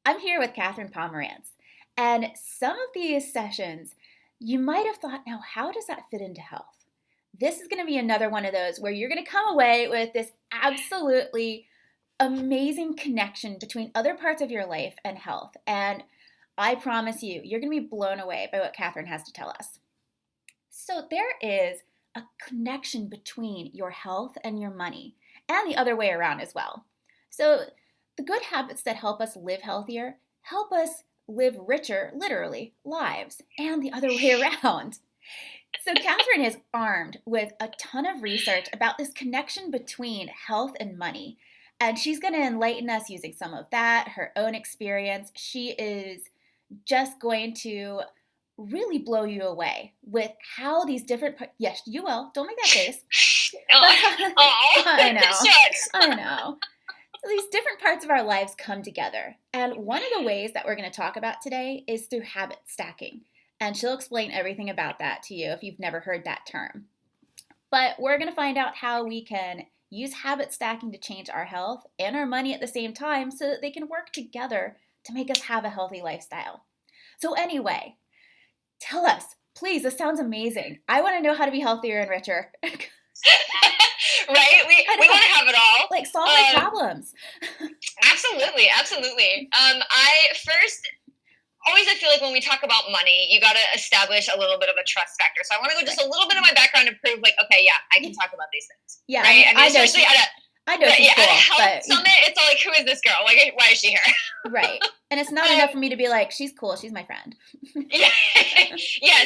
I'm here with Katherine Pomerantz, and some of these sessions you might have thought, now, how does that fit into health? This is going to be another one of those where you're going to come away with this absolutely amazing connection between other parts of your life and health. And I promise you, you're going to be blown away by what Katherine has to tell us. So there is a connection between your health and your money, and the other way around as well. So the good habits that help us live healthier help us live richer, literally, lives, and the other way around. So Katherine is armed with a ton of research about this connection between health and money. And she's going to enlighten us using some of that, her own experience. She is just going to really blow you away with how these different yes, you will. Don't make that face. I know. Shucks. I know. So these different parts of our lives come together. And one of the ways that we're going to talk about today is through habit stacking. And she'll explain everything about that to you if you've never heard that term. But we're going to find out how we can use habit stacking to change our health and our money at the same time so that they can work together to make us have a healthy lifestyle. So anyway, tell us, please, this sounds amazing. I want to know how to be healthier and richer. Right? We want to have it all. Like, solve my problems. Absolutely. I feel like when we talk about money, you got to establish a little bit of a trust factor. So I want to go just a little bit of my background to prove, like, okay, yeah, I can talk about these things. Yeah, right? I know. Especially I know she's cool, at a health but summit, it's all like, who is this girl? Like, why is she here? Right. And it's not enough for me to be like, she's cool, she's my friend. Yeah.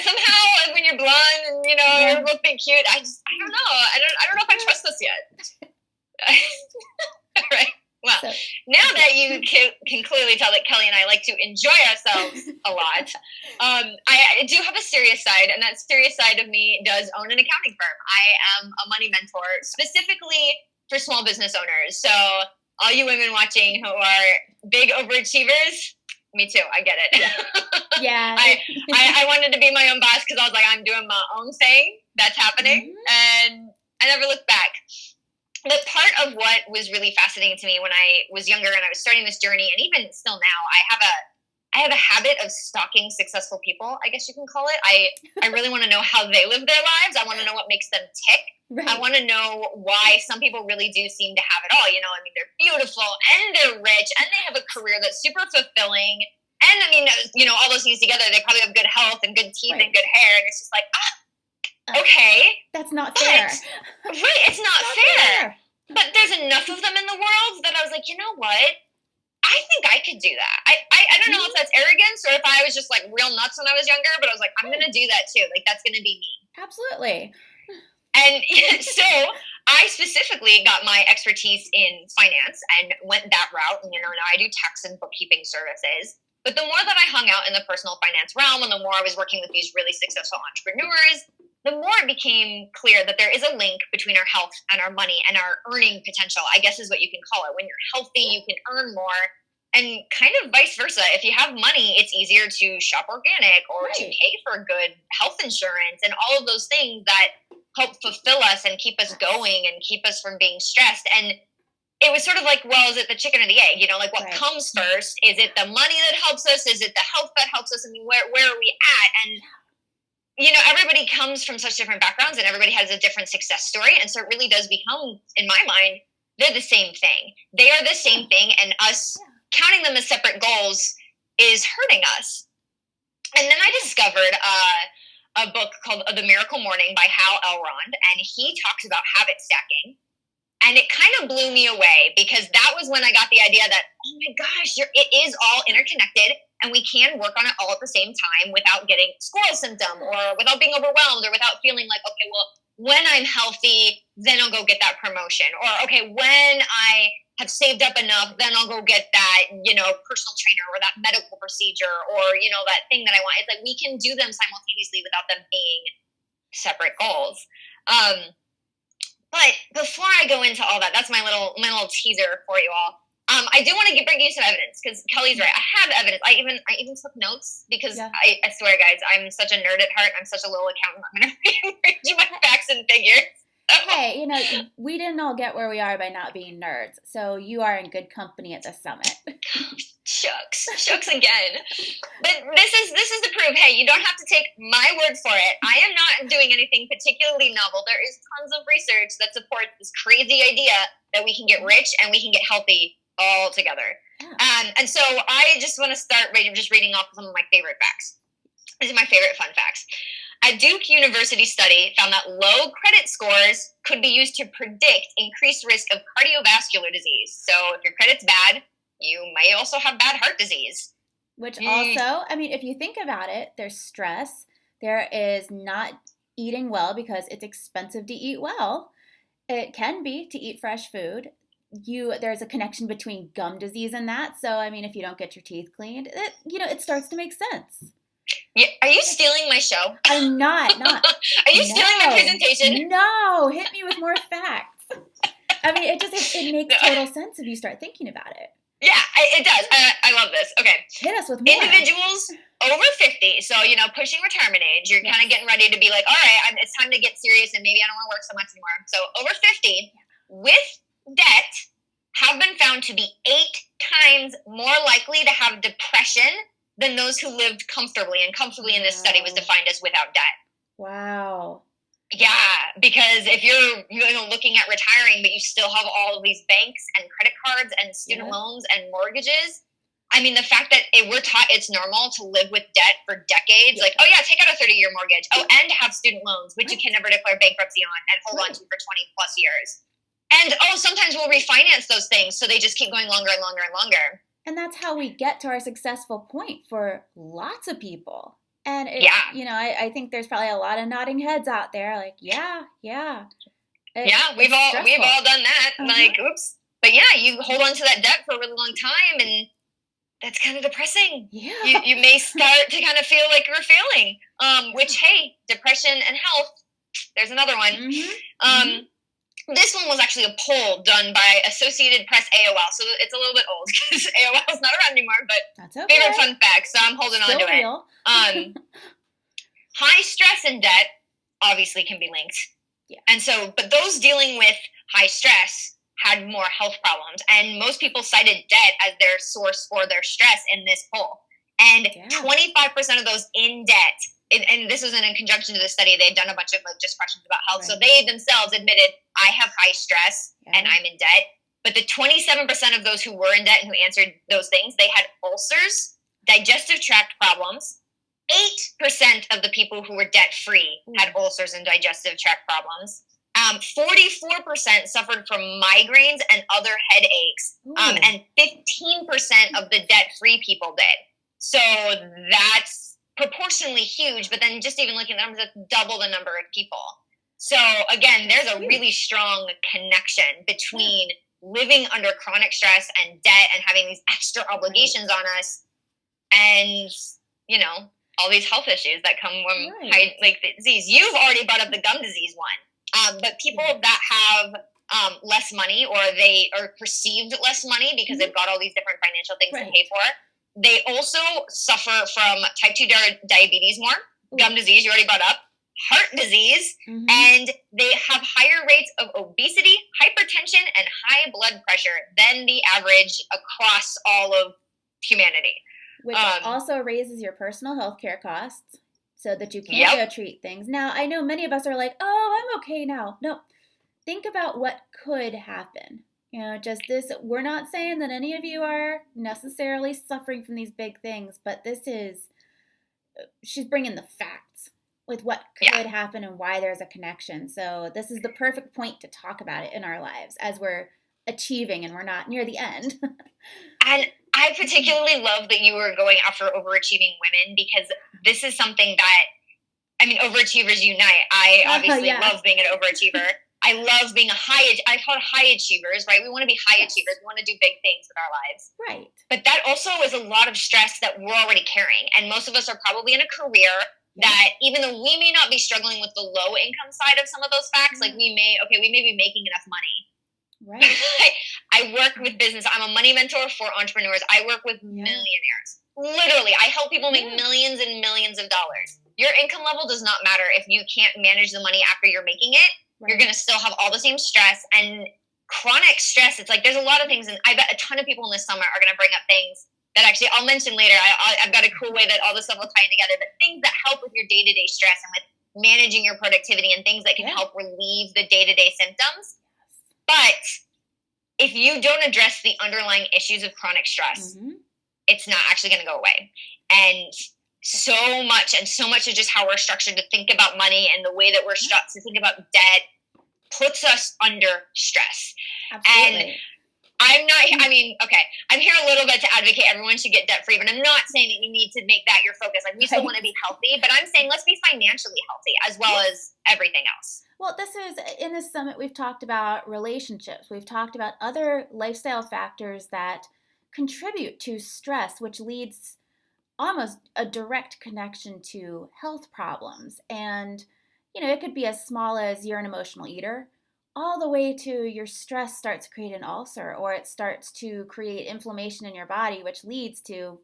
Somehow when you're blonde and you're both being cute, I don't know. I don't know if I trust this yet. Right. Well, so, now that you can clearly tell that Kelly and I like to enjoy ourselves a lot, I do have a serious side, and that serious side of me does own an accounting firm. I am a money mentor, specifically for small business owners. So all you women watching who are big overachievers, me too, I get it. Yeah. I wanted to be my own boss because I was like, I'm doing my own thing. That's happening. Mm-hmm. And I never looked back. But part of what was really fascinating to me when I was younger and I was starting this journey, and even still now, I have a habit of stalking successful people, I guess you can call it. I really want to know how they live their lives. I want to know what makes them tick. Right. I want to know why some people really do seem to have it all. They're beautiful and they're rich and they have a career that's super fulfilling. And all those things together, they probably have good health and good teeth and good hair. And it's just like, okay. That's not fair. Right, it's not fair. But there's enough of them in the world that I was like, you know what? I think I could do that. I don't know if that's arrogance or if I was just like real nuts when I was younger, but I was like, I'm going to do that too. Like, that's going to be me. Absolutely. And so I specifically got my expertise in finance and went that route. And, now I do tax and bookkeeping services. But the more that I hung out in the personal finance realm and the more I was working with these really successful entrepreneurs, the more it became clear that there is a link between our health and our money and our earning potential, I guess is what you can call it. When you're healthy, you can earn more, and kind of vice versa. If you have money, it's easier to shop organic or to pay for good health insurance and all of those things that help fulfill us and keep us going and keep us from being stressed. And it was sort of like, well, is it the chicken or the egg? Like, what comes first? Is it the money that helps us? Is it the health that helps us? Where are we at? And everybody comes from such different backgrounds and everybody has a different success story. And so it really does become, in my mind, they're the same thing. They are the same thing. And us counting them as separate goals is hurting us. And then I discovered a book called The Miracle Morning by Hal Elrond. And he talks about habit stacking. And it kind of blew me away because that was when I got the idea that, oh my gosh, it is all interconnected and we can work on it all at the same time without getting squirrel symptom or without being overwhelmed or without feeling like, okay, well, when I'm healthy, then I'll go get that promotion. Or, okay, when I have saved up enough, then I'll go get that, personal trainer or that medical procedure or, that thing that I want. It's like we can do them simultaneously without them being separate goals. But before I go into all that, that's my little teaser for you all. I do want to bring you some evidence because Kelly's right. I have evidence. I even took notes because I swear, guys, I'm such a nerd at heart. I'm such a little accountant. I'm going to read you my facts and figures. Hey, we didn't all get where we are by not being nerds. So you are in good company at the summit. Shucks. Shucks again. But this is the proof. Hey, you don't have to take my word for it. I am not doing anything particularly novel. There is tons of research that supports this crazy idea that we can get rich and we can get healthy all together. Yeah. And so I just want to start by just reading off some of my favorite facts. These are my favorite fun facts. A Duke University study found that low credit scores could be used to predict increased risk of cardiovascular disease. So if your credit's bad, you may also have bad heart disease. Which also, I mean, if you think about it, there's stress. There is not eating well because it's expensive to eat well. It can be to eat fresh food. There's a connection between gum disease and that. So, I mean, if you don't get your teeth cleaned, it starts to make sense. Yeah, are you stealing my show? I'm not. Are you stealing my presentation? No, hit me with more facts. I mean, it makes total sense if you start thinking about it. Yeah, it does. I love this. Okay. Hit us with more. Individuals over 50, so, pushing retirement age, you're kind of getting ready to be like, all right, it's time to get serious and maybe I don't want to work so much anymore. So over 50, with debt, have been found to be 8 times more likely to have depression than those who lived comfortably. And comfortably in this study was defined as without debt. Wow. Yeah, because if you're looking at retiring, but you still have all of these banks and credit cards and student loans and mortgages, I mean, the fact that we're taught it's normal to live with debt for decades, like, oh yeah, take out a 30-year mortgage. Oh, and have student loans, which you can never declare bankruptcy on and hold on to for 20 plus years. And sometimes we'll refinance those things, so they just keep going longer and longer and longer. And that's how we get to our successful point for lots of people. And, I think there's probably a lot of nodding heads out there like, yeah. We've all done that. Uh-huh. Like, oops. But yeah, you hold on to that debt for a really long time, and that's kind of depressing. Yeah. You may start to kind of feel like you're failing, which, hey, depression and health, there's another one. Mm-hmm. This one was actually a poll done by Associated Press AOL, so it's a little bit old because AOL is not around anymore, but that's okay. Favorite fun facts, so I'm holding on to it. High stress and debt obviously can be linked. Yeah. And so, but those dealing with high stress had more health problems, and most people cited debt as their source for their stress in this poll. And 25% of those in debt, and this was in conjunction to the study, they'd done a bunch of just questions about health. Right. So they themselves admitted, I have high stress and I'm in debt. But the 27% of those who were in debt and who answered those things, they had ulcers, digestive tract problems. 8% of the people who were debt-free had ulcers and digestive tract problems. 44% suffered from migraines and other headaches. And 15% of the debt-free people did. So that's proportionally huge, but then just even looking at numbers, that's double the number of people. So again, there's a really strong connection between living under chronic stress and debt and having these extra obligations on us and, all these health issues that come from the disease. You've already brought up the gum disease one, but people that have less money or they are perceived less money because they've got all these different financial things to pay for, they also suffer from type 2 diabetes more, gum disease you already brought up, heart disease, and they have higher rates of obesity, hypertension, and high blood pressure than the average across all of humanity. Which also raises your personal health care costs so that you can go treat things. Now, I know many of us are like, oh, I'm okay now. No, think about what could happen. Just this, we're not saying that any of you are necessarily suffering from these big things, but she's bringing the facts with what could happen and why there's a connection. So this is the perfect point to talk about it in our lives as we're achieving and we're not near the end. And I particularly love that you were going after overachieving women because this is something that, overachievers unite. I obviously love being an overachiever. I love being I call it high achievers, right? We want to be high achievers. We want to do big things with our lives. Right. But that also is a lot of stress that we're already carrying. And most of us are probably in a career that even though we may not be struggling with the low income side of some of those facts, like we may be making enough money. Right. I work with business. I'm a money mentor for entrepreneurs. I work with millionaires. Literally, I help people make millions and millions of dollars. Your income level does not matter if you can't manage the money after you're making it. Right. You're going to still have all the same stress and chronic stress. It's like there's a lot of things, and I bet a ton of people in this summer are going to bring up things that actually I'll mention later. I've got a cool way that all this stuff will tie in together, but things that help with your day-to-day stress and with managing your productivity and things that can help relieve the day-to-day symptoms. But if you don't address the underlying issues of chronic stress, it's not actually going to go away. And so much of just how we're structured to think about money and the way that we're structured to think about debt puts us under stress. Absolutely. And I'm here a little bit to advocate everyone should get debt free, but I'm not saying that you need to make that your focus. Like, we still want to be healthy, but I'm saying let's be financially healthy as well as everything else. Well, in this summit, we've talked about relationships. We've talked about other lifestyle factors that contribute to stress, which leads almost a direct connection to health problems. And, it could be as small as you're an emotional eater, all the way to your stress starts to create an ulcer, or it starts to create inflammation in your body, which leads to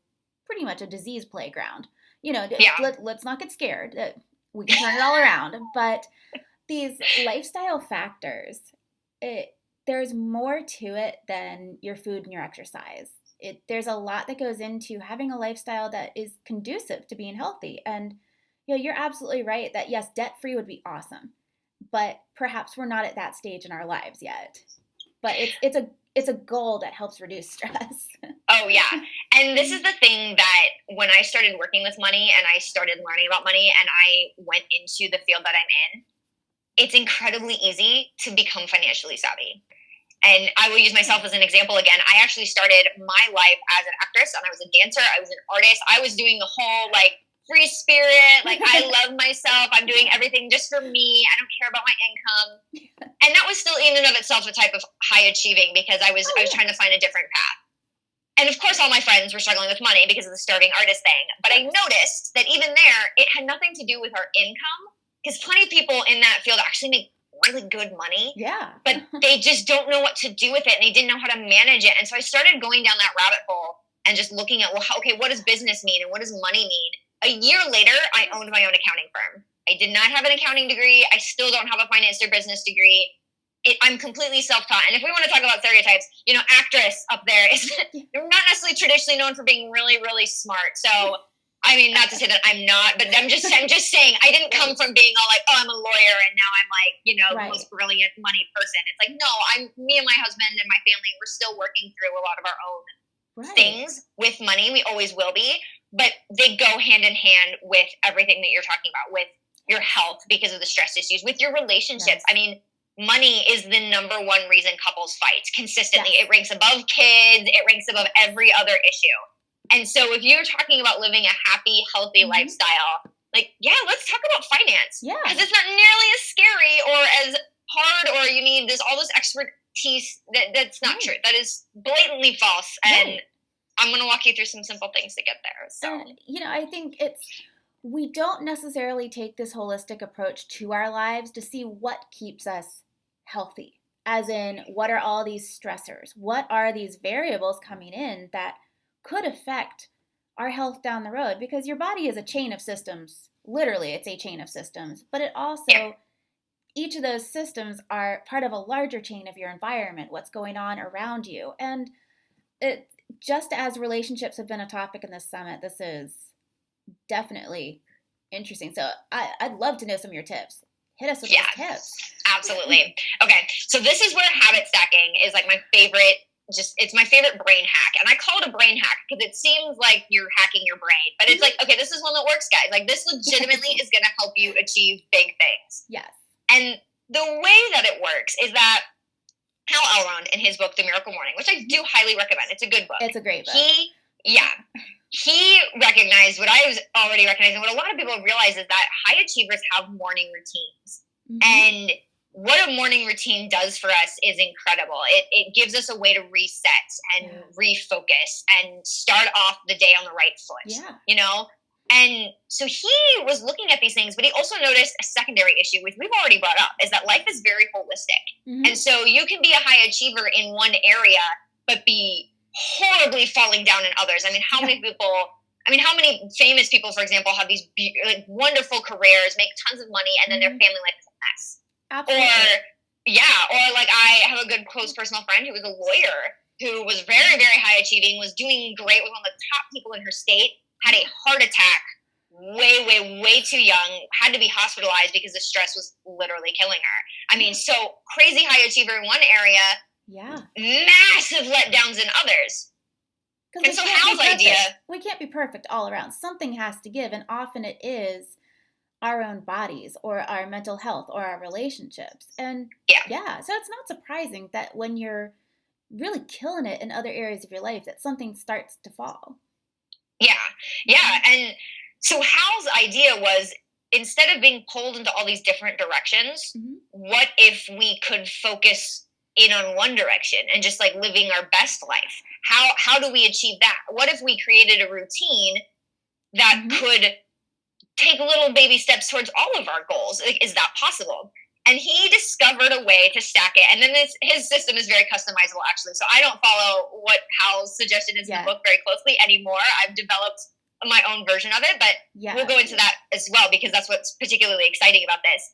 pretty much a disease playground. Let's not get scared. We can turn it all around. But these lifestyle factors, there's more to it than your food and your exercise. There's a lot that goes into having a lifestyle that is conducive to being healthy. And you're absolutely right that yes, debt-free would be awesome, but perhaps we're not at that stage in our lives yet. But it's a goal that helps reduce stress. Oh yeah, and this is the thing that when I started working with money and I started learning about money and I went into the field that I'm in, it's incredibly easy to become financially savvy. And I will use myself as an example again. I actually started my life as an actress, and I was a dancer. I was an artist. I was doing the whole free spirit. I love myself. I'm doing everything just for me. I don't care about my income. And that was still in and of itself a type of high achieving because I was trying to find a different path. And of course, all my friends were struggling with money because of the starving artist thing. But I noticed that even there, it had nothing to do with our income, because plenty of people in that field actually make really good money. Yeah. But they just don't know what to do with it, and they didn't know how to manage it. And so I started going down that rabbit hole and just looking at, what does business mean and what does money mean? A year later, I owned my own accounting firm. I did not have an accounting degree. I still don't have a finance or business degree. I'm completely self-taught. And if we want to talk about stereotypes, actress up there they're not necessarily traditionally known for being really, really smart. So, not to say that I'm not, but I'm just saying I didn't come from being all I'm a lawyer and now I'm the most brilliant money person. It's no, me and my husband and my family, we're still working through a lot of our own things with money. We always will be, but they go hand in hand with everything that you're talking about, with your health because of the stress issues, with your relationships. Yes. Money is the number one reason couples fight consistently. Yes. It ranks above kids. It ranks above every other issue. And so if you're talking about living a happy, healthy lifestyle, let's talk about finance. Yeah. Because it's not nearly as scary or as hard, or you need all this expertise. That's not true. That is blatantly false. And I'm going to walk you through some simple things to get there. So, I think we don't necessarily take this holistic approach to our lives to see what keeps us healthy. As in, what are all these stressors? What are these variables coming in that could affect our health down the road? Because your body is a chain of systems. Literally, it's a chain of systems. But it also, each of those systems are part of a larger chain of your environment, what's going on around you. And just as relationships have been a topic in this summit, this is definitely interesting. So I'd love to know some of your tips. Hit us with those tips. Absolutely. Okay, so this is where habit stacking is my favorite. It's my favorite brain hack, and I call it a brain hack because it seems like you're hacking your brain, but it's okay, this is one that works, guys. This legitimately is going to help you achieve big things. Yes. And the way that it works is that Hal Elrond, in his book The Miracle Morning, which I do highly recommend, it's a good book. It's a great book. He recognized what I was already recognizing. What a lot of people realize is that high achievers have morning routines. And what a morning routine does for us is incredible. It gives us a way to reset and refocus and start off the day on the right foot. Yeah. And so he was looking at these things, but he also noticed a secondary issue, which we've already brought up, is that life is very holistic. And so you can be a high achiever in one area, but be horribly falling down in others. How many people, how many famous people, for example, have these wonderful careers, make tons of money, and then their family life is a mess. Absolutely. Or I have a good close personal friend who was a lawyer who was very, very high achieving, was doing great with one of the people in her state had a heart attack way too young, had to be hospitalized because the stress was literally killing her. I mean, so crazy high achiever in one area, massive letdowns in others. And so Hal's idea... We can't be perfect all around. Something has to give, and often it is our own bodies or our mental health or our relationships. And so it's not surprising that when you're really killing it in other areas of your life that something starts to fall. Yeah. And so Hal's idea was, instead of being pulled into all these different directions, what if we could focus in on one direction and just like living our best life? How do we achieve that? What if we created a routine that could take little baby steps towards all of our goals? Like, is that possible? And he discovered a way to stack it. And then his system is very customizable, actually. So I don't follow what Hal's suggestion is in the book very closely anymore. I've developed my own version of it, but we'll go into that as well, because that's what's particularly exciting about this.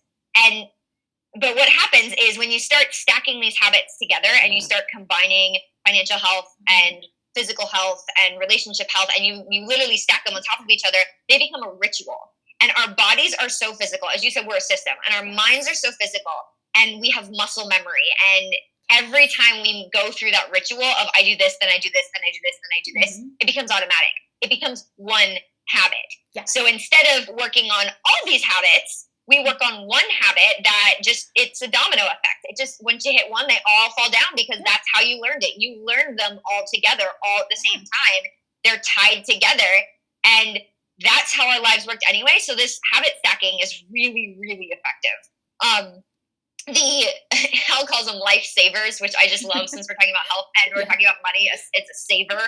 But what happens is when you start stacking these habits together and you start combining financial health and physical health and relationship health, and you literally stack them on top of each other, they become a ritual. And our bodies are so physical. As you said, we're a system. And our minds are so physical. And we have muscle memory. And every time we go through that ritual of I do this, then I do this, then I do this, then I do this, it becomes automatic. It becomes one habit. So instead of working on all these habits, we work on one habit that it's a domino effect. It just, once you hit one, they all fall down, because that's how you learned it. You learned them all together, all at the same time. They're tied together. And that's how our lives worked anyway. So this habit stacking is really, really effective. Hal calls them lifesavers, which I just love, since we're talking about health and we're talking about money. It's a saver.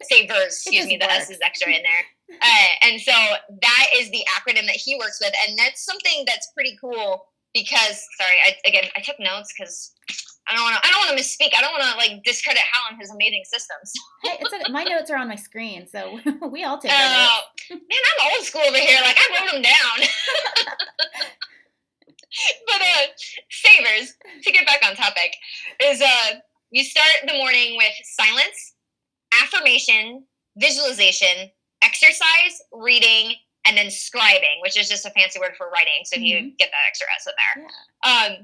Savers, excuse me, the S is extra in there. And so that is the acronym that he works with. And that's something that's pretty cool because, sorry, I took notes because I don't want to misspeak. I don't want to like discredit Hal and his amazing systems. Hey, it's okay. My notes are on my screen, so we all take our notes. Man, I'm old school over here. Like, I wrote them down. But savers, to get back on topic, is you start the morning with silence, affirmation, visualization, exercise, reading, and then scribing, which is just a fancy word for writing. So you get that extra S in there.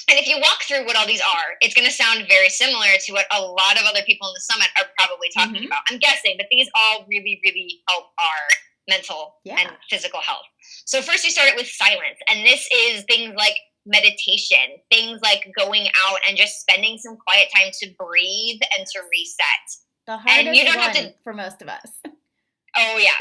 And if you walk through what all these are, it's going to sound very similar to what a lot of other people in the summit are probably talking about. I'm guessing, but these all really, really help our mental and physical health. So first you start it with silence. And this is things like meditation, things like going out and just spending some quiet time to breathe and to reset. The hardest one for most of us. Oh, yeah.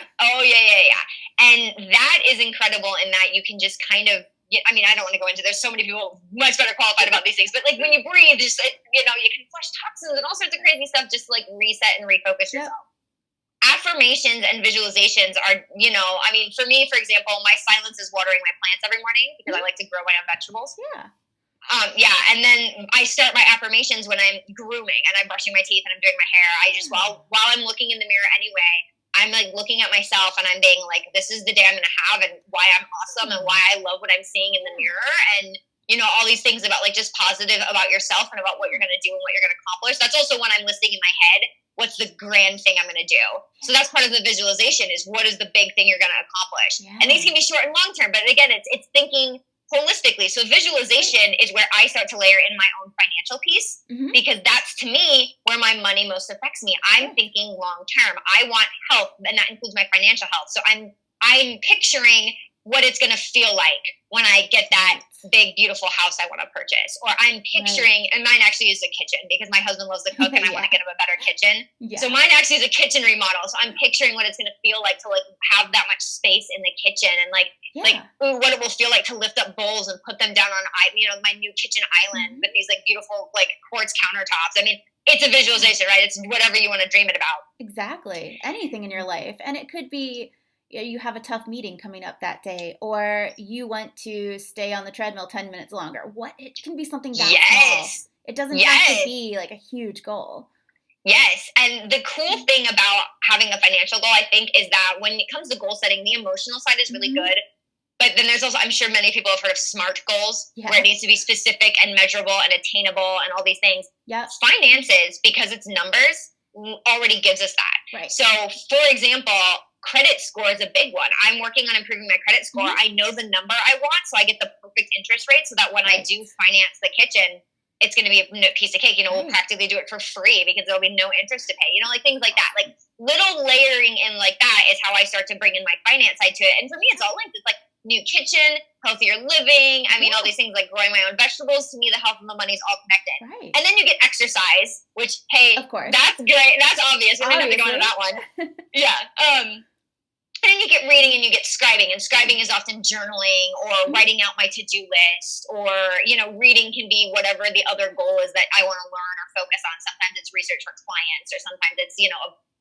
And that is incredible in that you can just kind of, I mean, I don't want to go into, there's so many people much better qualified about these things, but like when you breathe, just, you can flush toxins and all sorts of crazy stuff, just like reset and refocus yourself. Affirmations and visualizations are, I mean, for me, for example, my silence is watering my plants every morning because I like to grow my own vegetables. And then I start my affirmations when I'm grooming and I'm brushing my teeth and I'm doing my hair. I just, while I'm looking in the mirror anyway, I'm like looking at myself and I'm being like, this is the day I'm going to have and why I'm awesome and why I love what I'm seeing in the mirror. And, all these things about like just positive about yourself and about what you're going to do and what you're going to accomplish. That's also when I'm listing in my head, what's the grand thing I'm going to do? So that's part of the visualization is what is the big thing you're going to accomplish? And these can be short and long term, but again, it's thinking holistically. So visualization is where I start to layer in my own financial piece because that's to me where my money most affects me. I'm thinking long term. I want health, and that includes my financial health. So I'm picturing what it's going to feel like when I get that big, beautiful house I want to purchase. Or I'm picturing, and mine actually is a kitchen because my husband loves to cook and I want to get him a better kitchen. So mine actually is a kitchen remodel. So I'm picturing what it's going to feel like to like have that much space in the kitchen and like what it will feel like to lift up bowls and put them down on, my new kitchen island with these like beautiful like quartz countertops. I mean, it's a visualization, right? It's whatever you want to dream it about. Exactly. Anything in your life. And it could be, you have a tough meeting coming up that day, or you want to stay on the treadmill 10 minutes longer. It can be something that small. It doesn't have to be like a huge goal. Yes. And the cool thing about having a financial goal, I think, is that when it comes to goal setting, the emotional side is really good. But then there's also, I'm sure many people have heard of SMART goals, where it needs to be specific and measurable and attainable and all these things. Finances, because it's numbers, already gives us that. Right. So, for example, credit score is a big one. I'm working on improving my credit score. Mm-hmm. I know the number I want, so I get the perfect interest rate so that when I do finance the kitchen, it's going to be a piece of cake. We'll practically do it for free because there'll be no interest to pay. Like things like that. Like little layering in like that is how I start to bring in my finance side to it. And for me, it's all linked. It's like new kitchen, healthier living. I mean, all these things like growing my own vegetables. To me, the health and the money is all connected. Right. And then you get exercise, which, hey, of course, that's great. That's obvious. We don't have to go into that one. Yeah. And then you get reading and you get scribing. And scribing is often journaling or writing out my to-do list, or, reading can be whatever the other goal is that I want to learn or focus on. Sometimes it's research for clients, or sometimes it's,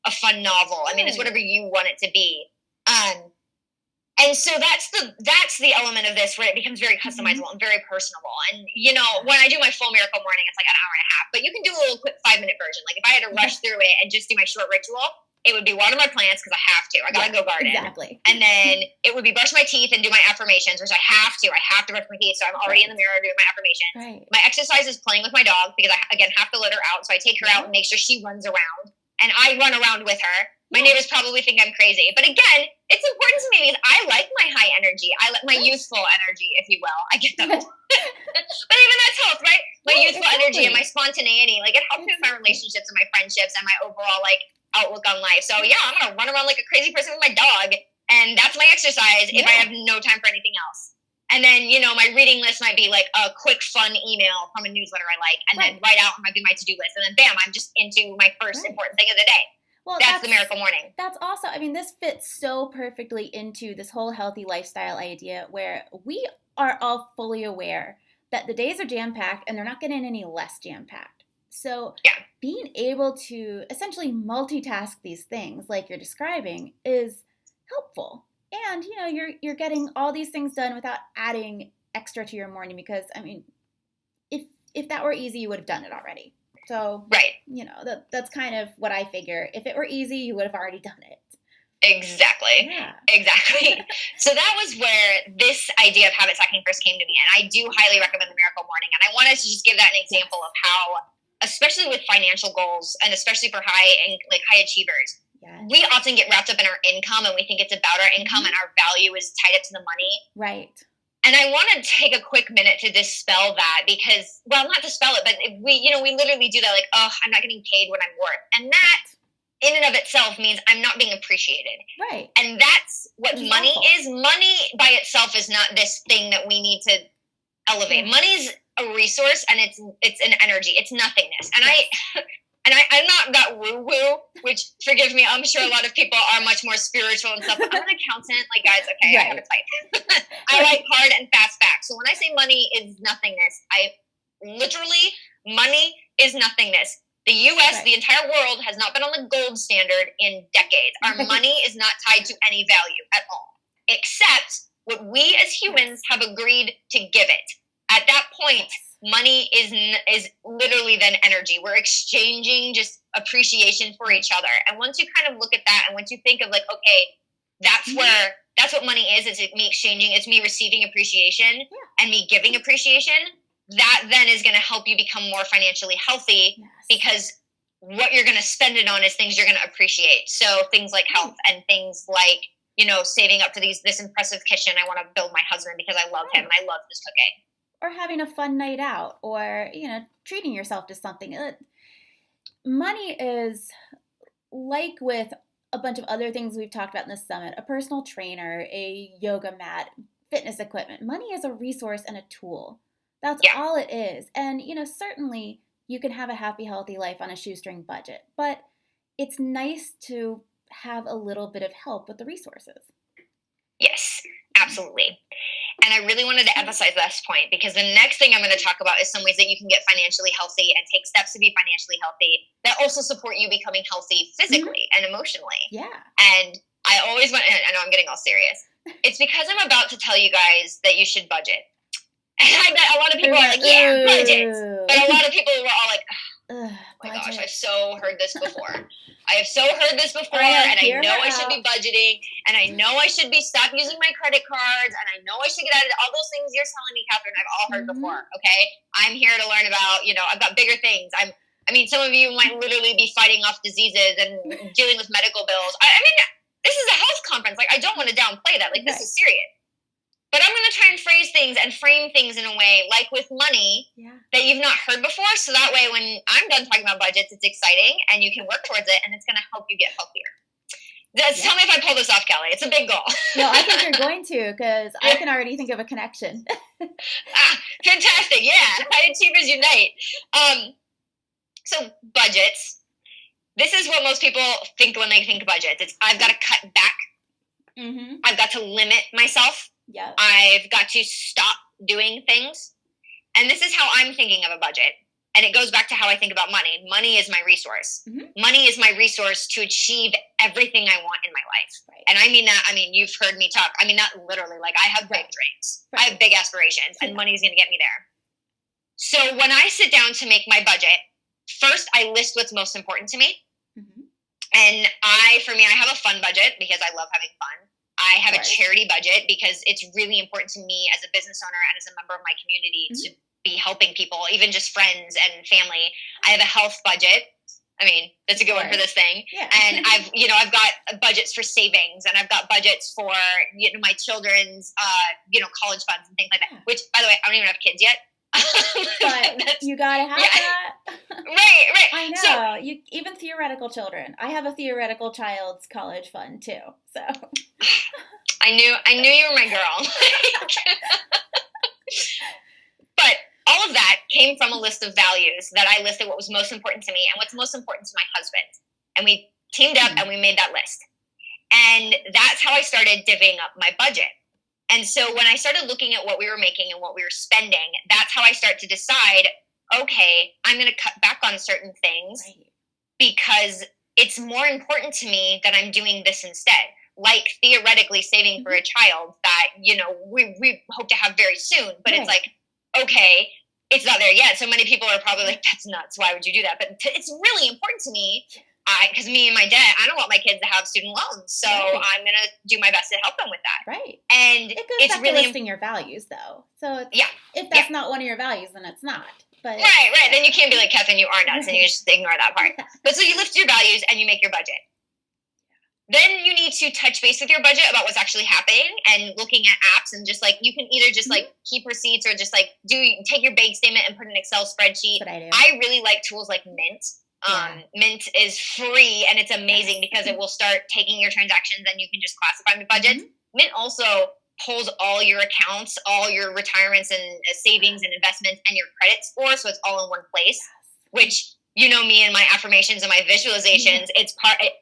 a fun novel. I mean, it's whatever you want it to be. And so that's the element of this where it becomes very customizable and very personable. And, when I do my full miracle morning, it's like an hour and a half, but you can do a little quick 5-minute version. Like if I had to rush through it and just do my short ritual, it would be water my plants because I have to. I gotta go garden. Exactly. And then it would be brush my teeth and do my affirmations, which I have to. I have to brush my teeth, so I'm already in the mirror doing my affirmations. Right. My exercise is playing with my dog because I, again, have to let her out. So I take her out and make sure she runs around. And I run around with her. My neighbors probably think I'm crazy. But again, it's important to me because I like my high energy. I like my youthful energy, if you will. I get that. But even that's health, right? My youthful energy and my spontaneity. Like it helps me with my relationships and my friendships and my overall outlook on life. So yeah, I'm gonna run around like a crazy person with my dog, and that's my exercise if I have no time for anything else. And then my reading list might be like a quick fun email from a newsletter I like, and then write out might be my to-do list, and then bam, I'm just into my first important thing of the day. Well, that's the miracle morning. That's also, I mean, this fits so perfectly into this whole healthy lifestyle idea where we are all fully aware that the days are jam-packed and they're not getting any less jam-packed. So being able to essentially multitask these things like you're describing is helpful. And, you're getting all these things done without adding extra to your morning because, I mean, if that were easy, you would have done it already. So, that's kind of what I figure. If it were easy, you would have already done it. Exactly. Yeah. Exactly. So that was where this idea of habit stacking first came to me. And I do highly recommend the Miracle Morning. And I wanted to just give that an example of how, especially with financial goals and especially for high achievers, we often get wrapped up in our income and we think it's about our income and our value is tied up to the money. Right. And I want to take a quick minute to dispel that because, well, not dispel it, but we literally do that like, oh, I'm not getting paid what I'm worth. And that in and of itself means I'm not being appreciated. Right. And that's what money is. Money by itself is not this thing that we need to elevate. Money's a resource and it's an energy. It's nothingness. And I'm not that woo-woo, which, forgive me, I'm sure a lot of people are much more spiritual and stuff. I'm an accountant. Like, guys, okay, I have a type. I like hard and fast facts. So when I say money is nothingness, money is nothingness. The U.S., the entire world, has not been on the gold standard in decades. Our money is not tied to any value at all, except what we as humans have agreed to give it. At that point, money is literally then energy. We're exchanging just appreciation for each other. And once you kind of look at that and once you think of like, okay, that's what money is me exchanging, it's me receiving appreciation and me giving appreciation, that then is going to help you become more financially healthy because what you're going to spend it on is things you're going to appreciate. So things like health and things like, saving up for this impressive kitchen I want to build my husband because I love him and I love his cooking. Or having a fun night out, or, treating yourself to something. Money is, like with a bunch of other things we've talked about in this summit, a personal trainer, a yoga mat, fitness equipment. Money is a resource and a tool. That's all it is. And, certainly you can have a happy, healthy life on a shoestring budget, but it's nice to have a little bit of help with the resources. Yes, absolutely. And I really wanted to emphasize this point because the next thing I'm going to talk about is some ways that you can get financially healthy and take steps to be financially healthy that also support you becoming healthy physically and emotionally. Yeah. And I always want, I know I'm getting all serious. It's because I'm about to tell you guys that you should budget. And I bet a lot of people are like, yeah, budget. But a lot of people were all like, oh my gosh, I've so heard this before. and I know I should be budgeting, and I know I should be stop using my credit cards, and I know I should get out of all those things you're telling me, Catherine, I've all heard before, okay? I'm here to learn about, I've got bigger things. I mean, some of you might literally be fighting off diseases and dealing with medical bills. I mean, this is a health conference. Like, I don't want to downplay that. Like, this is serious. But I'm going to try and phrase things and frame things in a way, like with money, that you've not heard before. So that way, when I'm done talking about budgets, it's exciting and you can work towards it, and it's going to help you get healthier. Tell me if I pull this off, Kelly. It's a big goal. No, I think you're going to, because I can already think of a connection. Fantastic. Yeah. High achievers unite. So budgets. This is what most people think when they think budgets. It's I've got to cut back. Mm-hmm. I've got to limit myself. Yep. I've got to stop doing things. And this is how I'm thinking of a budget. And it goes back to how I think about money. Money is my resource. Mm-hmm. Money is my resource to achieve everything I want in my life. Right. And I mean that, you've heard me talk. I mean, not literally. Like, I have big dreams. Right. I have big aspirations, and money's going to get me there. So when I sit down to make my budget, first I list what's most important to me. Mm-hmm. And I have a fun budget because I love having fun. I have a charity budget because it's really important to me as a business owner and as a member of my community to be helping people, even just friends and family. I have a health budget. I mean, that's a good one for this thing. Yeah. And I've got budgets for savings, and I've got budgets for, my children's, college funds and things like that, which, by the way, I don't even have kids yet. But you gotta have that. Right. I know. So, even theoretical children. I have a theoretical child's college fund too. So I knew you were my girl. But all of that came from a list of values that I listed what was most important to me and what's most important to my husband. And we teamed up and we made that list. And that's how I started divvying up my budget. And so when I started looking at what we were making and what we were spending, that's how I start to decide, okay, I'm going to cut back on certain things because it's more important to me that I'm doing this instead. Like theoretically saving for a child that, we hope to have very soon. But it's like, okay, it's not there yet. So many people are probably like, that's nuts. Why would you do that? But it's really important to me. Because me and my dad, I don't want my kids to have student loans. So I'm going to do my best to help them with that. Right. And it goes back to listing your values, though. So if that's not one of your values, then it's not. But Right. Then you can't be like, Katherine, you are nuts, and you just ignore that part. But so you list your values and you make your budget. Then you need to touch base with your budget about what's actually happening and looking at apps, and just like, you can either just like keep receipts or just like take your bank statement and put in an Excel spreadsheet. That's what I do. I really like tools like Mint. Mint is free, and it's amazing because it will start taking your transactions and you can just classify the budgets. Mint also pulls all your accounts, all your retirements and savings and investments and your credit score. So it's all in one place, which, me and my affirmations and my visualizations, it's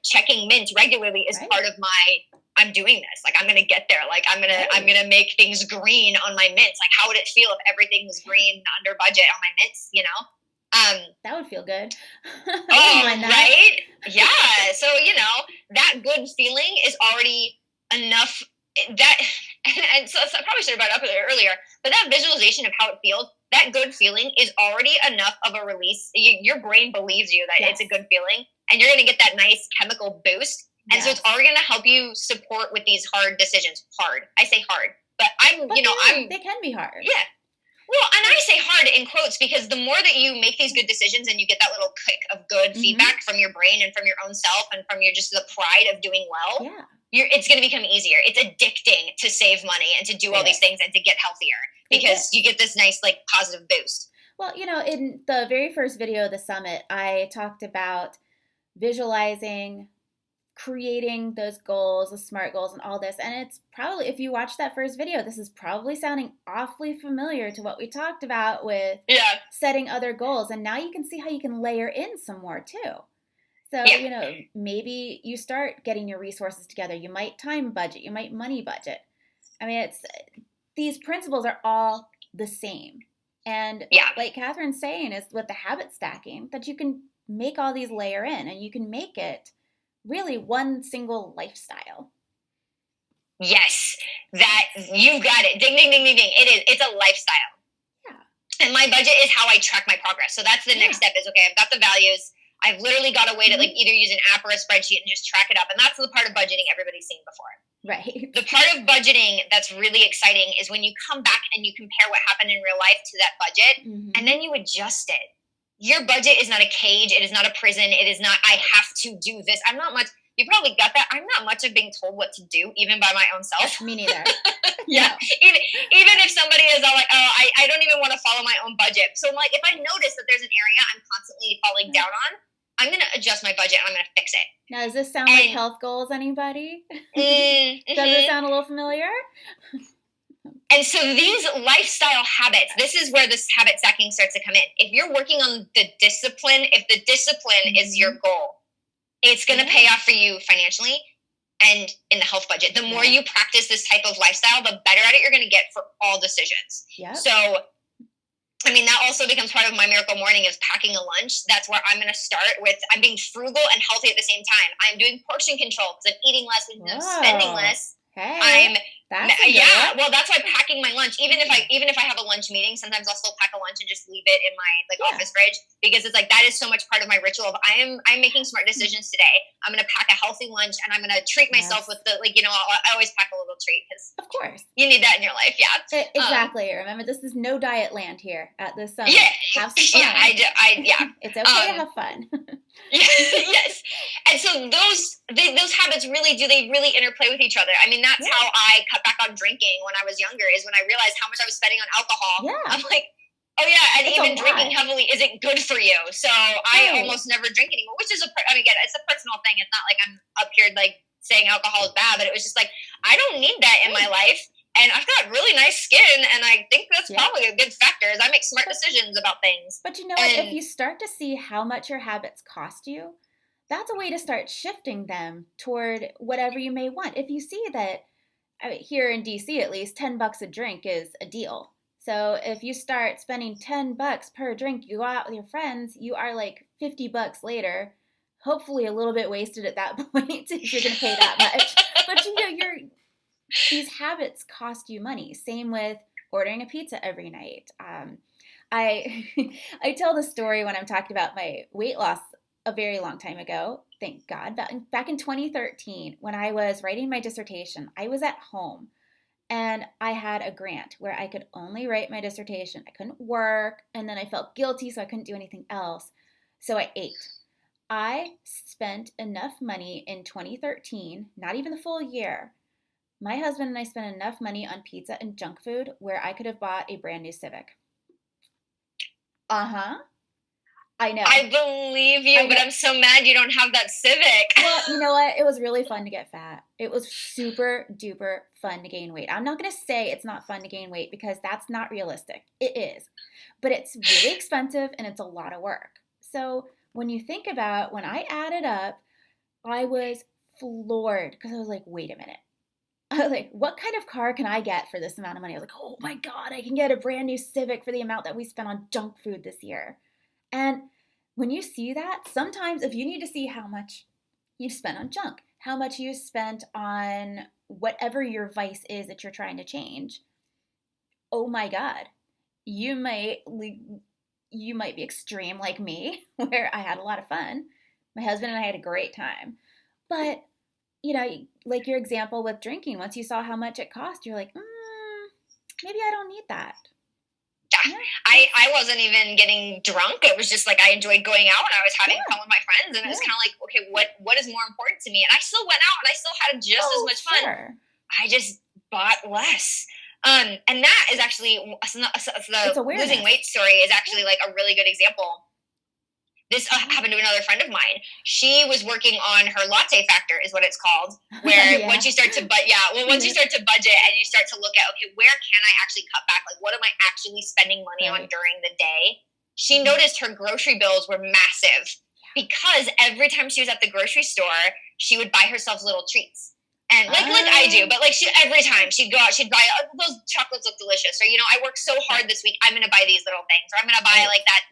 checking Mint regularly is part of my, I'm doing this. Like, I'm going to get there. Like, I'm going to make things green on my mints. Like, how would it feel if everything was green under budget on my mints, that would feel good. Right? Yeah. So, that good feeling is already enough. And so I probably should have brought it up earlier, but that visualization of how it feels, that good feeling is already enough of a release. Your brain believes you that it's a good feeling, and you're going to get that nice chemical boost. And so it's already going to help you support with these hard decisions. Hard. I say hard, but they can be hard. Yeah. Well, and I say hard in quotes because the more that you make these good decisions and you get that little kick of good feedback from your brain and from your own self and from just the pride of doing well, it's going to become easier. It's addicting to save money and to do all these things and to get healthier because you get this nice, like, positive boost. Well, in the very first video of the summit, I talked about visualizing, creating those goals, the SMART goals and all this. And it's probably, if you watch that first video, this is probably sounding awfully familiar to what we talked about with setting other goals. And now you can see how you can layer in some more too. So, maybe you start getting your resources together. You might time budget, you might money budget. I mean, these principles are all the same. And like Catherine's saying is with the habit stacking, that you can make all these layer in and you can make it really one single lifestyle. Yes, that you got it. Ding, ding, ding, ding, ding. It's a lifestyle. Yeah. And my budget is how I track my progress. So that's the next step is, okay, I've got the values. I've literally got a way to like either use an app or a spreadsheet and just track it up. And that's the part of budgeting everybody's seen before. Right. The part of budgeting that's really exciting is when you come back and you compare what happened in real life to that budget and then you adjust it. your budget is not a cage. It is not a prison. It is not, I have to do this. I'm not much, you probably got that. I'm not much of being told what to do, even by my own self. Me neither. Yeah. No. Even if somebody is all like, oh, I don't even want to follow my own budget. So like, if I notice that there's an area I'm constantly falling down on, I'm going to adjust my budget and I'm going to fix it. Now, does this sound like health goals, anybody? Does it sound a little familiar? And so these lifestyle habits, this is where this habit stacking starts to come in. If you're working on the discipline, if the discipline is your goal, it's going to pay off for you financially and in the health budget. The more you practice this type of lifestyle, the better at it you're going to get for all decisions. So, I mean, that also becomes part of my miracle morning is packing a lunch. That's where I'm going to start with, I'm being frugal and healthy at the same time. I'm doing portion control because I'm eating less and I'm spending less. Well, that's why packing my lunch, even if I have a lunch meeting, sometimes I'll still pack a lunch and just leave it in my office fridge, because it's like that is so much part of my ritual of I'm making smart decisions today. I'm going to pack a healthy lunch and I'm going to treat myself with the I always pack a little treat because of course you need that in your life. Exactly. Remember, this is no diet land here at this summit. Have some fun. It's okay to have fun. Yes. And so those habits really interplay with each other. I mean, that's how I cut back on drinking when I was younger, is when I realized how much I was spending on alcohol. I'm like, oh yeah, and even drinking heavily isn't good for you. So I almost never drink anymore, which is again, it's a personal thing. It's not like I'm up here like saying alcohol is bad, but it was just like, I don't need that in my life. And I've got really nice skin, and I think that's probably a good factor, is I make smart decisions about things. But you know what? If you start to see how much your habits cost you, that's a way to start shifting them toward whatever you may want. If you see that, here in DC at least, $10 a drink is a deal. So if you start spending $10 per drink, you go out with your friends, you are like $50 later, hopefully a little bit wasted at that point if you're going to pay that much. But these habits cost you money. Same with ordering a pizza every night. I tell the story when I'm talking about my weight loss a very long time ago. Thank God. Back in 2013, when I was writing my dissertation, I was at home and I had a grant where I could only write my dissertation. I couldn't work, and then I felt guilty, so I couldn't do anything else. So I ate. I spent enough money in 2013, not even the full year. My husband and I spent enough money on pizza and junk food where I could have bought a brand new Civic. I know. I believe you, but I'm so mad you don't have that Civic. Well, you know what? It was really fun to get fat. It was super duper fun to gain weight. I'm not going to say it's not fun to gain weight because that's not realistic. It is. But it's really expensive and it's a lot of work. So when you think about, when I added up, I was floored because I was like, wait a minute. I was like, what kind of car can I get for this amount of money? I was like, oh my God, I can get a brand new Civic for the amount that we spent on junk food this year. And when you see that, sometimes if you need to see how much you've spent on junk, how much you spent on whatever your vice is that you're trying to change, oh my God, you might be extreme like me, where I had a lot of fun. My husband and I had a great time. But like your example with drinking, once you saw how much it cost, you're like, maybe I don't need that. Yeah. I wasn't even getting drunk. It was just like I enjoyed going out and I was having fun with my friends. And it was kind of like, okay, what is more important to me? And I still went out and I still had just as much fun. I just bought less. And that is actually, the losing weight story is actually like a really good example. This happened to another friend of mine. She was working on her latte factor, is what it's called, where once you start to once you start to budget and you start to look at, okay, where can I actually cut back? Like, what am I actually spending money on during the day? She noticed her grocery bills were massive because every time she was at the grocery store, she would buy herself little treats. And like I do, but like every time she'd go out, she'd buy, those chocolates look delicious. Or, I worked so hard this week, I'm going to buy these little things. Or I'm going to buy like that.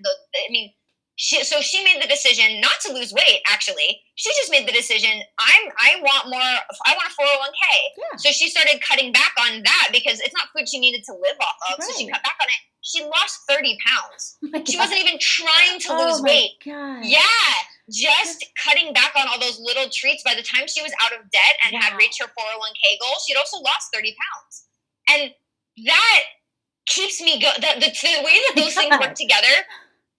So she made the decision not to lose weight, actually. She just made the decision, I want a 401k. Yeah. So she started cutting back on that because it's not food she needed to live off of. Right. So she cut back on it. She lost 30 pounds. She wasn't even trying to lose weight. God. Yeah. Just cutting back on all those little treats. By the time she was out of debt and had reached her 401k goal, she'd also lost 30 pounds. And that keeps me the way that those things work together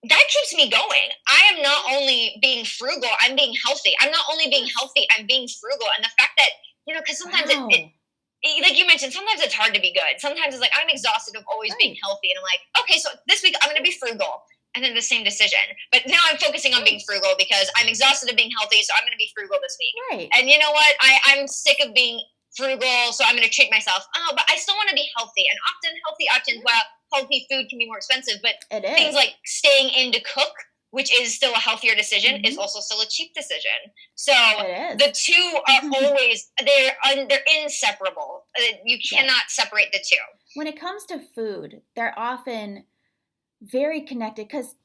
that keeps me going. I am not only being frugal, I'm being healthy. I'm not only being healthy, I'm being frugal. And the fact that, because sometimes like you mentioned, sometimes it's hard to be good. Sometimes it's like, I'm exhausted of always being healthy. And I'm like, okay, so this week I'm going to be frugal. And then the same decision. But now I'm focusing on being frugal because I'm exhausted of being healthy, so I'm going to be frugal this week. Right. And you know what? I'm sick of being frugal, so I'm going to treat myself. Oh, but I still want to be healthy. And often healthy options, well, healthy food can be more expensive, but things like staying in to cook, which is still a healthier decision, is also still a cheap decision. So the two are always, they're inseparable. You cannot separate the two. When it comes to food, they're often very connected because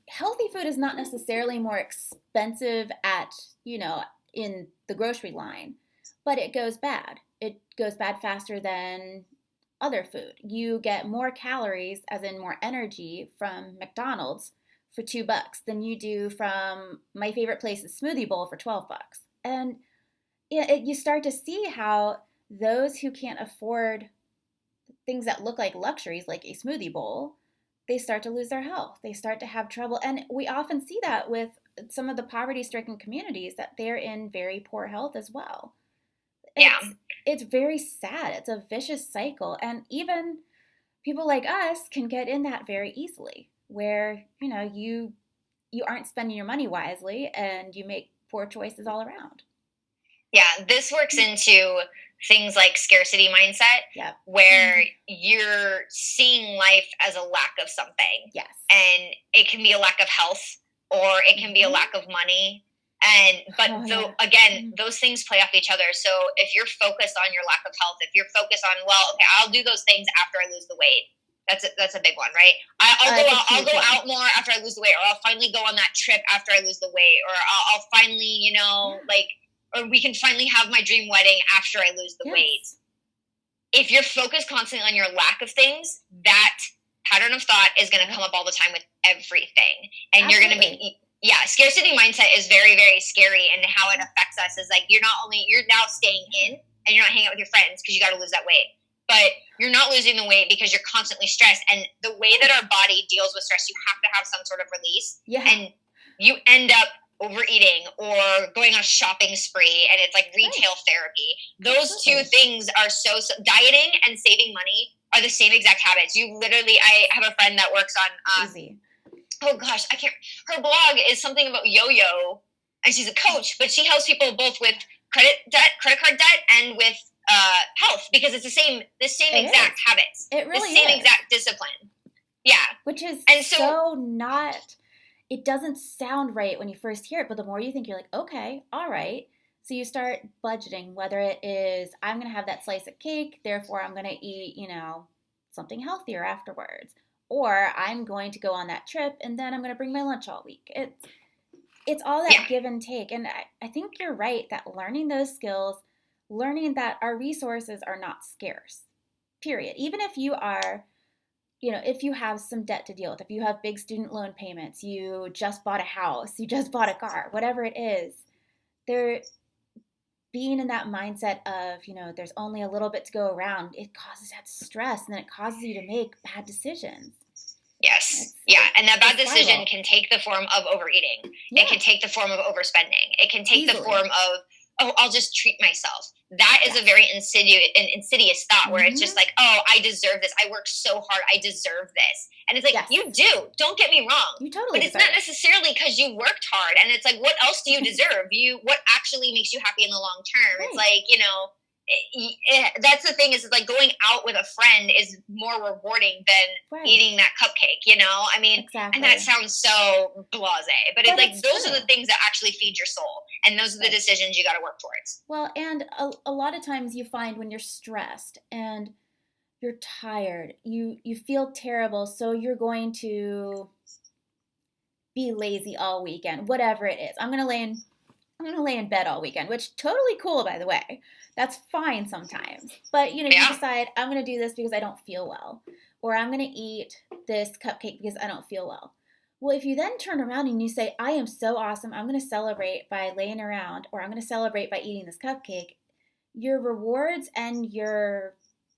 healthy food is not necessarily more expensive at, in the grocery line, but it goes bad. It goes bad faster than other food. You get more calories, as in more energy, from McDonald's for $2 than you do from my favorite place's smoothie bowl for $12. And you start to see how those who can't afford things that look like luxuries, like a smoothie bowl, they start to lose their health. They start to have trouble. And we often see that with some of the poverty-stricken communities, that they're in very poor health as well. It's very sad. It's a vicious cycle. And even people like us can get in that very easily, where, you aren't spending your money wisely and you make poor choices all around. Yeah, this works into things like scarcity mindset, where you're seeing life as a lack of something. Yes. And it can be a lack of health, or it can be a lack of money. Again, those things play off each other. So if you're focused on your lack of health, if you're focused on, I'll do those things after I lose the weight. That's a big one, right? I'll go out more after I lose the weight, or I'll finally go on that trip after I lose the weight, or I'll finally, or we can finally have my dream wedding after I lose the weight. If you're focused constantly on your lack of things, that pattern of thought is going to come up all the time with everything. And you're going to be, scarcity mindset is very, very scary. And how it affects us is like, you're now staying in and you're not hanging out with your friends because you got to lose that weight. But you're not losing the weight because you're constantly stressed. And the way that our body deals with stress, you have to have some sort of release. Yeah. And you end up overeating or going on a shopping spree, and it's like retail therapy. Those two things are so dieting and saving money are the same exact habits. I have a friend that works on oh gosh, her blog is something about yo-yo, and she's a coach, but she helps people both with credit card debt and with health, because it's the same exact habits. It really is. The same exact discipline. Yeah. Which is so not, it doesn't sound right when you first hear it, but the more you think, you're like, okay, all right. So you start budgeting, whether it is, I'm going to have that slice of cake, therefore I'm going to eat, something healthier afterwards. Or I'm going to go on that trip and then I'm going to bring my lunch all week. It's all that give and take. And I think you're right that learning those skills, learning that our resources are not scarce, period. Even if you are, if you have some debt to deal with, if you have big student loan payments, you just bought a house, you just bought a car, whatever it is, being in that mindset of, there's only a little bit to go around, it causes that stress, and then it causes you to make bad decisions. Yes. And that bad decision can take the form of overeating. Yeah. It can take the form of overspending. It can take the form of, I'll just treat myself. That is a very insidious thought, where it's just like, I deserve this. I worked so hard. I deserve this. And it's like, you do. Don't get me wrong. You totally But it's not necessarily because you worked hard. And it's like, what else do you deserve? What actually makes you happy in the long term? Right. It's like, that's the thing, is like going out with a friend is more rewarding than eating that cupcake, I mean, and that sounds so blasé, but it's like, those are the things that actually feed your soul, and those are the decisions you got to work towards. Well, and a lot of times you find when you're stressed and you're tired, you feel terrible, so you're going to be lazy all weekend, whatever it is. I'm going to lay in bed all weekend, which totally cool, by the way. That's fine sometimes. But, you decide, I'm going to do this because I don't feel well. Or I'm going to eat this cupcake because I don't feel well. Well, if you then turn around and you say, I am so awesome, I'm going to celebrate by laying around, or I'm going to celebrate by eating this cupcake, your rewards and your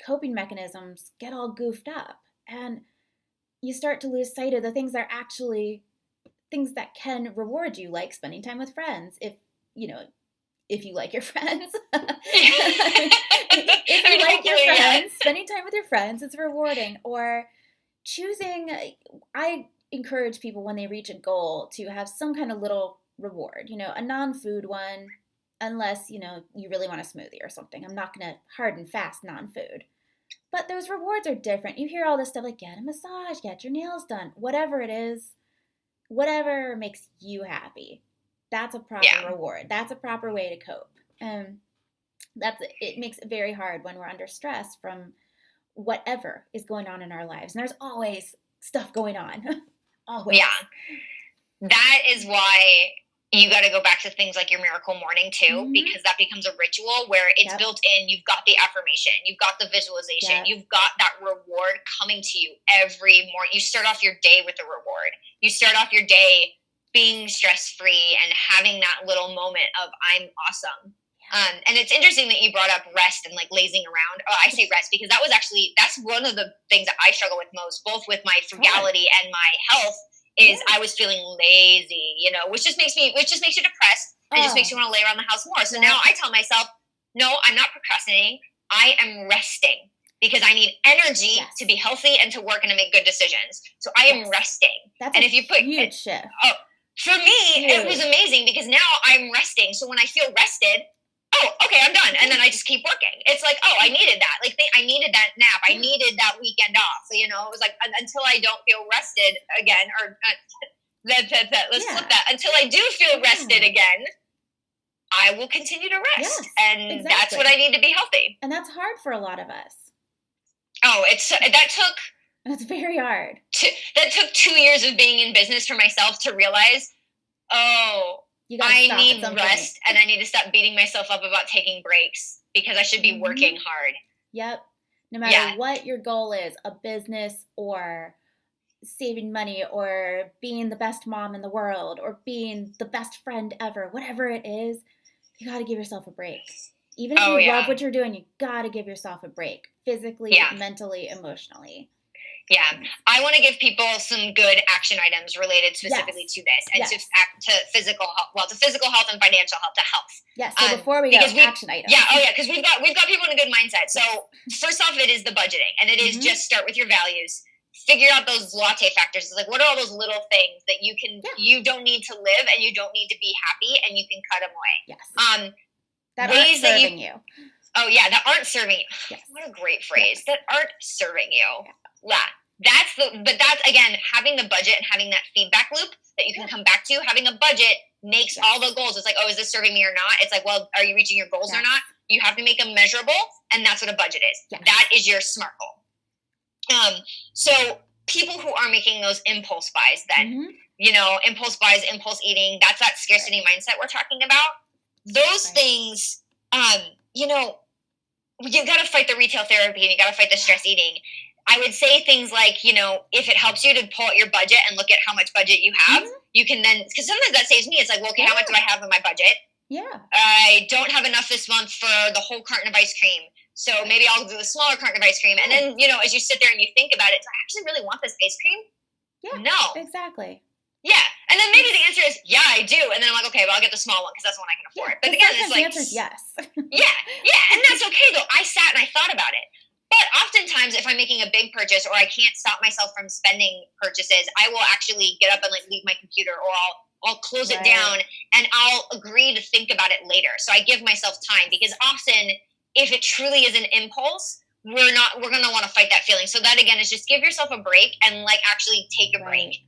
coping mechanisms get all goofed up. And you start to lose sight of the things that are actually things that can reward you, like spending time with friends, if you like your friends. If you like your friends, spending time with your friends is rewarding. Or choosing, I encourage people when they reach a goal to have some kind of little reward, a non-food one, unless, you really want a smoothie or something. I'm not going to hard and fast non-food. But those rewards are different. You hear all this stuff like get a massage, get your nails done, whatever it is, whatever makes you happy. That's a proper reward. That's a proper way to cope. It makes it very hard when we're under stress from whatever is going on in our lives. And there's always stuff going on. Always. Yeah. That is why you got to go back to things like your miracle morning too, because that becomes a ritual where it's built in. You've got the affirmation, you've got the visualization, you've got that reward coming to you every morning. You start off your day with a reward. You start off your day being stress-free and having that little moment of I'm awesome. And it's interesting that you brought up rest and like lazing around. Oh, I say rest because that's one of the things that I struggle with most, both with my frugality and my health, is I was feeling lazy, which just makes you depressed and just makes you want to lay around the house more. So now I tell myself, no, I'm not procrastinating. I am resting because I need energy to be healthy and to work and to make good decisions. So I am resting. That's if you put huge shift. Oh, for me, it was amazing because now I'm resting. So when I feel rested, okay, I'm done. And then I just keep working. It's like, I needed that. Like I needed that nap. I needed that weekend off. So, it was like until I don't feel rested again, or let's flip that. Until I do feel rested again, I will continue to rest. And that's what I need to be healthy. And that's hard for a lot of us. Oh, that's very hard. That took 2 years of being in business for myself to realize, I need rest and I need to stop beating myself up about taking breaks because I should be working hard. Yep. No matter what your goal is, a business or saving money or being the best mom in the world or being the best friend ever, whatever it is, you got to give yourself a break. Even if you love what you're doing, you got to give yourself a break physically, mentally, emotionally. Yeah, I want to give people some good action items related specifically to this and to physical health, to physical health and financial health, to health. Yes. So before we go, action items. Yeah. Oh, yeah. Because we've got people in a good mindset. So first off, it is the budgeting, and it is just start with your values. Figure out those latte factors. It's like, what are all those little things that you don't need to live and you don't need to be happy, and you can cut them away. Yes. That aren't serving you. Oh yeah, that aren't serving you. Yes. What a great phrase. Yes. That aren't serving you. Yeah. But that's again, having the budget and having that feedback loop that you can come back to. Having a budget makes all the goals. It's like, is this serving me or not? It's like, well, are you reaching your goals or not? You have to make them measurable, and that's what a budget is. Yes. That is your SMART goal. So people who are making those impulse buys then, impulse buys, impulse eating, that's that scarcity mindset we're talking about. Those things, you got to fight the retail therapy and you got to fight the stress eating. I would say things like, if it helps you to pull out your budget and look at how much budget you have, you can then, because sometimes that saves me. It's like, well, okay, how much do I have in my budget? Yeah. I don't have enough this month for the whole carton of ice cream. So maybe I'll do the smaller carton of ice cream. And then, as you sit there and you think about it, do I actually really want this ice cream? Yeah. No. Exactly. Yeah. And then maybe the answer is, yeah, I do. And then I'm like, okay, well, I'll get the small one because that's the one I can afford. But again, it's like, the answer is yes. Yeah. And that's okay, though. I sat and I thought about it. But oftentimes, if I'm making a big purchase or I can't stop myself from spending purchases, I will actually get up and leave my computer, or I'll close it down and I'll agree to think about it later. So I give myself time, because often if it truly is an impulse, we're going to want to fight that feeling. So that again is just give yourself a break and actually take a break.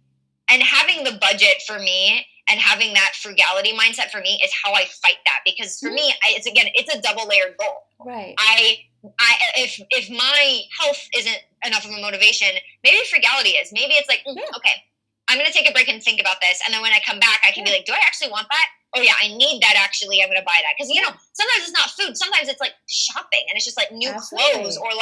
And having the budget for me and having that frugality mindset for me is how I fight that, because for me, it's a double layered goal. Right. If my health isn't enough of a motivation, maybe frugality is. Maybe it's like, okay, I'm going to take a break and think about this. And then when I come back, I can be like, do I actually want that? Oh yeah, I need that actually. I'm going to buy that. Because, sometimes it's not food. Sometimes it's shopping, and it's just new clothes, or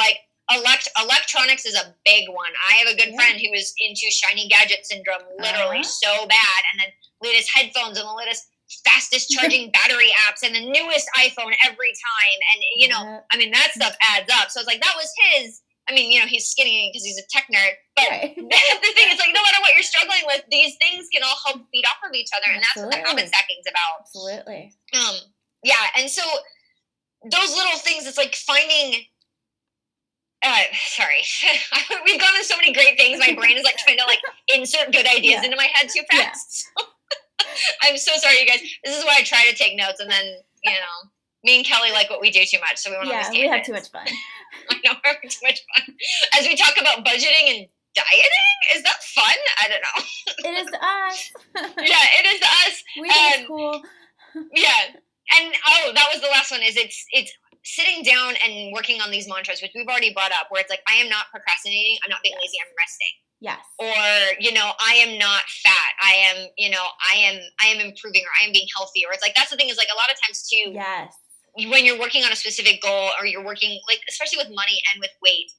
electronics is a big one. I have a good friend who was into shiny gadget syndrome, literally so bad. And then latest headphones and the latest fastest charging battery apps and the newest iPhone every time. And, that stuff adds up. So it's like, that was his I mean, he's skinny because he's a tech nerd, but Right. the thing is, like, no matter what you're struggling with, these things can all help feed off of each other, and that's what the habit stacking is about. Absolutely. Yeah, and so those little things, it's like finding. Sorry, we've gone on so many great things. My brain is like trying to like insert good ideas into my head too fast. Yeah. I'm so sorry, you guys. This is why I try to take notes, and then me and Kelly like what we do too much, so we want to understand. Yeah, we have too much fun. I know, we're having too much fun as we talk about budgeting and dieting. Is that fun? I don't know. It is to us. Yeah, it is to us. We think it's cool. Yeah, and that was the last one. Is it's sitting down and working on these mantras, which we've already brought up, where it's like, I am not procrastinating, I'm not being lazy, I'm resting. Yes. Or, I am not fat, I am improving, or I am being healthy. Or it's like, that's the thing, is like a lot of times too, yes, when you're working on a specific goal, or you're working, like, especially with money and with weight,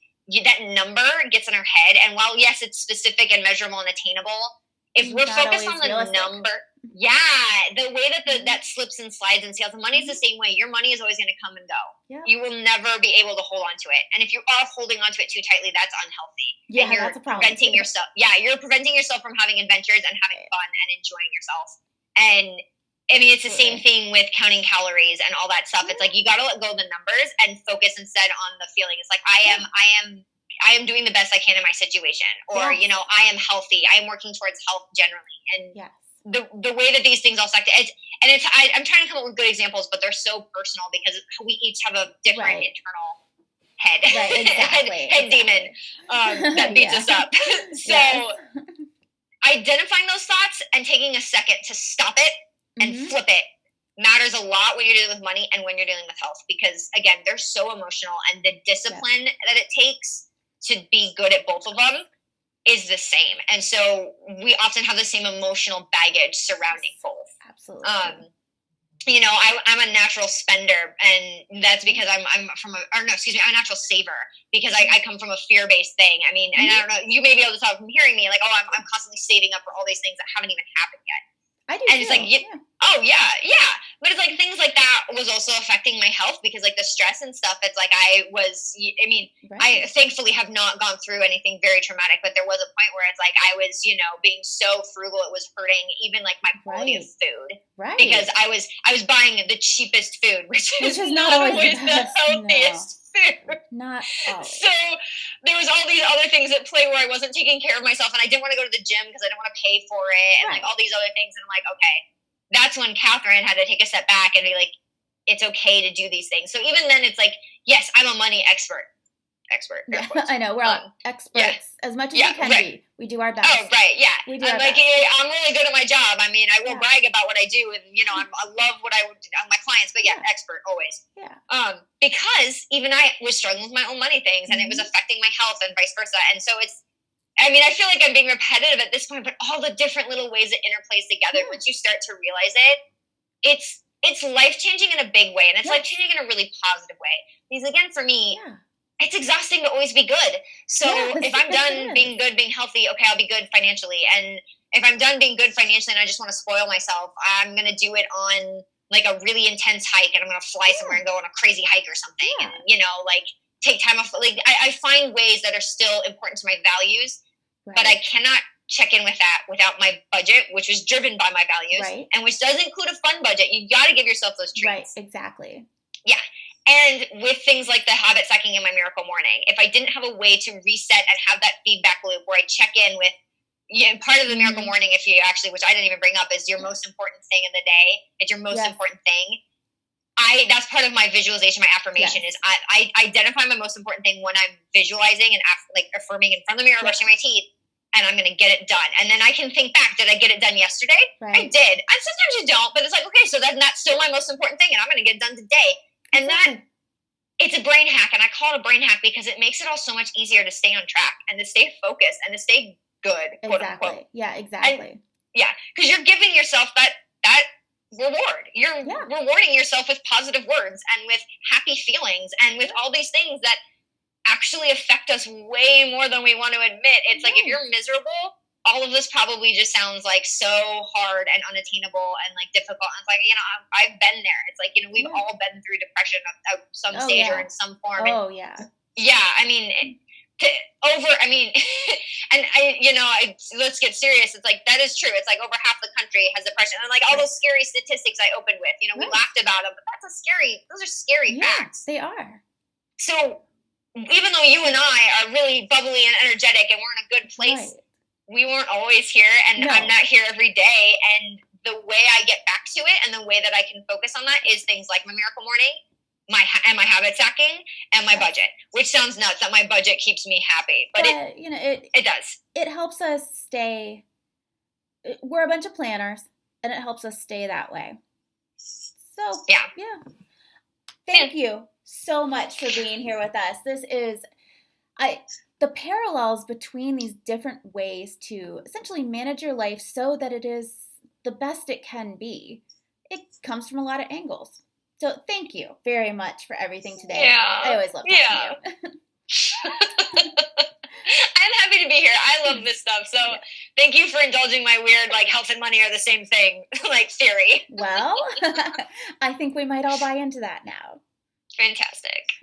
that number gets in our head. And while, yes, it's specific and measurable and attainable, if we're focused on the number, the way that that slips and slides in sales, and money is the same way. Your money is always going to come and go. Yeah. You will never be able to hold on to it. And if you are holding on to it too tightly, that's unhealthy. Yeah, and you're that's a problem. Preventing yourself. Yeah, you're preventing yourself from having adventures and having fun and enjoying yourself. And I mean, it's the same thing with counting calories and all that stuff. It's like, you got to let go of the numbers and focus instead on the feeling. It's like, I am doing the best I can in my situation, or, I am healthy. I am working towards health generally. And the way that these things all stack, I'm trying to come up with good examples, but they're so personal because we each have a different internal head, head demon that beats us up. So identifying those thoughts and taking a second to stop it and flip it matters a lot when you're dealing with money and when you're dealing with health, because again, they're so emotional, and the discipline that it takes to be good at both of them is the same. And so we often have the same emotional baggage surrounding both. Absolutely. I'm a natural spender, and that's because I'm a natural saver, because I come from a fear-based thing. I mean, and I don't know, you may be able to tell from hearing me, like, I'm constantly saving up for all these things that haven't even happened yet. I do. And it's like, but it's like things like that was also affecting my health, because like the stress and stuff, it's like I thankfully have not gone through anything very traumatic, but there was a point where it's like I was, being so frugal, it was hurting even like my quality of food. Right. Because I was buying the cheapest food, which is not always the healthiest. Food. Not always. So there was all these other things at play where I wasn't taking care of myself, and I didn't want to go to the gym because I didn't want to pay for it, and like all these other things. And I'm like, okay, that's when Katherine had to take a step back and be like, it's okay to do these things. So even then, it's like, yes, I'm a money expert. Yeah, I know, we're all experts as much as we can be. We do our best. Oh, right, yeah. We do I'm our like, best. I'm really good at my job. I mean, I will brag about what I do, and I love what I would do on my clients. But expert always. Yeah. Because even I was struggling with my own money things, and it was affecting my health, and vice versa. And so I feel like I'm being repetitive at this point, but all the different little ways it interplays together. Once you start to realize it, it's life changing in a big way, and it's life changing in a really positive way. Because again, for me. It's exhausting to always be good. So if I'm done being good, being healthy, okay, I'll be good financially. And if I'm done being good financially and I just want to spoil myself, I'm going to do it on like a really intense hike, and I'm going to fly somewhere and go on a crazy hike or something. And, like take time off. Like I find ways that are still important to my values, but I cannot check in with that without my budget, which is driven by my values and which does include a fun budget. You got to give yourself those treats. Right, exactly. Yeah. And with things like the habit stacking in my miracle morning, if I didn't have a way to reset and have that feedback loop where I check in with part of the miracle morning, if you actually, which I didn't even bring up, is your most important thing in the day. It's your most important thing. That's part of my visualization, my affirmation is I identify my most important thing when I'm visualizing and affirming in front of the mirror, brushing my teeth, and I'm going to get it done. And then I can think back, did I get it done yesterday? I did. And sometimes you don't, but it's like, okay, so then that's still my most important thing, and I'm going to get it done today. And that, it's a brain hack, and I call it a brain hack because it makes it all so much easier to stay on track and to stay focused and to stay good, quote unquote. Yeah, exactly. Because you're giving yourself that reward. You're rewarding yourself with positive words and with happy feelings and with all these things that actually affect us way more than we want to admit. It's like if you're miserable, all of this probably just sounds like so hard and unattainable and like difficult. And it's like, I've been there. It's like, we've all been through depression of some stage or in some form. Oh, Yeah. I mean, let's get serious. It's like, that is true. It's like over half the country has depression. And like all those scary statistics I opened with, we laughed about them, but those are scary facts. They are. So even though you and I are really bubbly and energetic and we're in a good place, we weren't always here, and I'm not here every day. And the way I get back to it and the way that I can focus on that is things like my miracle morning, my habit stacking, and my budget, which sounds nuts that my budget keeps me happy, but it does. It helps us stay. We're a bunch of planners, and it helps us stay that way. So yeah. Thank you so much for being here with us. This is the parallels between these different ways to essentially manage your life so that it is the best it can be. It comes from a lot of angles. So thank you very much for everything today. Yeah. I always love talking to you. I'm happy to be here. I love this stuff. So thank you for indulging my weird, like, health and money are the same thing, like, theory. Well, I think we might all buy into that now. Fantastic.